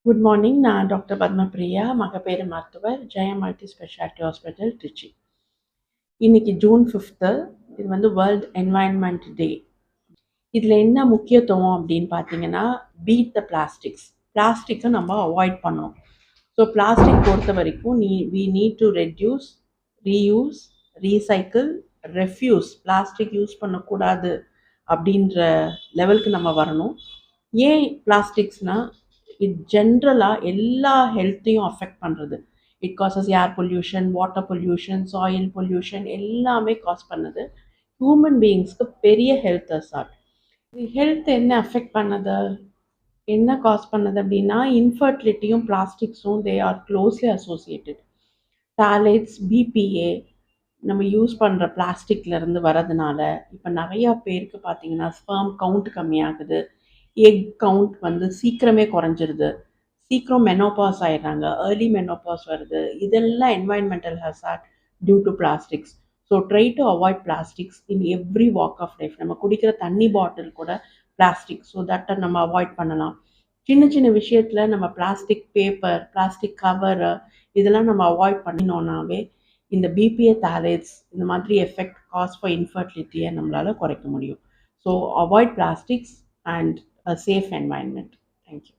Good morning. நான் doctor Padmapriya, மகப்பேறு மருத்துவர், Jaya multi speciality hospital, Trichy. இன்னைக்கு ஜூன் 5th. இது வேர்ல்ட் என்வாயன்மெண்ட் டே. இதில் என்ன முக்கியத்துவம் அப்படின்னு பார்த்தீங்கன்னா, பீட் த பிளாஸ்டிக்ஸ். பிளாஸ்டிக்கை நம்ம அவாய்ட் பண்ணோம். ஸோ பிளாஸ்டிக் பொறுத்த வரைக்கும் we need to reduce, reuse, recycle, refuse. Plastic use பண்ணக்கூடாது அப்படின்ற லெவலுக்கு நம்ம வரணும். ஏன் பிளாஸ்டிக்ஸ்னால், ஜென்ரலாக எல்லா ஹெல்த்தையும் அஃபெக்ட் பண்ணுறது. It causes air pollution, water pollution, soil pollution எல்லாமே காஸ் பண்ணுது. ஹியூமன் பீயிங்ஸ்க்கு பெரிய ஹெல்த் அசால்ட். ஹெல்த் என்ன அஃபெக்ட் பண்ணுது, என்ன காஸ் பண்ணுது அப்படின்னா, இன்ஃபர்டிலிட்டியும் பிளாஸ்டிக்ஸும் they are closely associated. Phthalates, BPA நம்ம யூஸ் பண்ணுற பிளாஸ்டிக்லேருந்து வரதுனால இப்போ நிறையா பேருக்கு பார்த்தீங்கன்னா ஸ்பெர்ம் கவுண்ட் கம்மியாகுது, எக் கவுண்ட் சீக்கிரமே குறைஞ்சிருது, சீக்கிரம் மெனோபாஸ் ஆயிடுறாங்க, ஏர்லி மெனோபாஸ் வருது. இதெல்லாம் environmental hazard due to plastics. So try to avoid plastics in every walk of life. நம்ம குடிக்கிற தண்ணி பாட்டில் கூட பிளாஸ்டிக், ஸோ தட்டை நம்ம அவாய்ட் பண்ணலாம். சின்ன சின்ன விஷயத்தில் நம்ம பிளாஸ்டிக் பேப்பர், பிளாஸ்டிக் கவரு இதெல்லாம் நம்ம அவாய்ட் பண்ணினோன்னாவே இந்த பிபிஏ தாலேட்ஸ் இந்த மாதிரி எஃபெக்ட் காஸ் ஃபார் இன்ஃபர்டிலிட்டியை நம்மளால் குறைக்க முடியும். So avoid plastics and a safe environment. Thank you.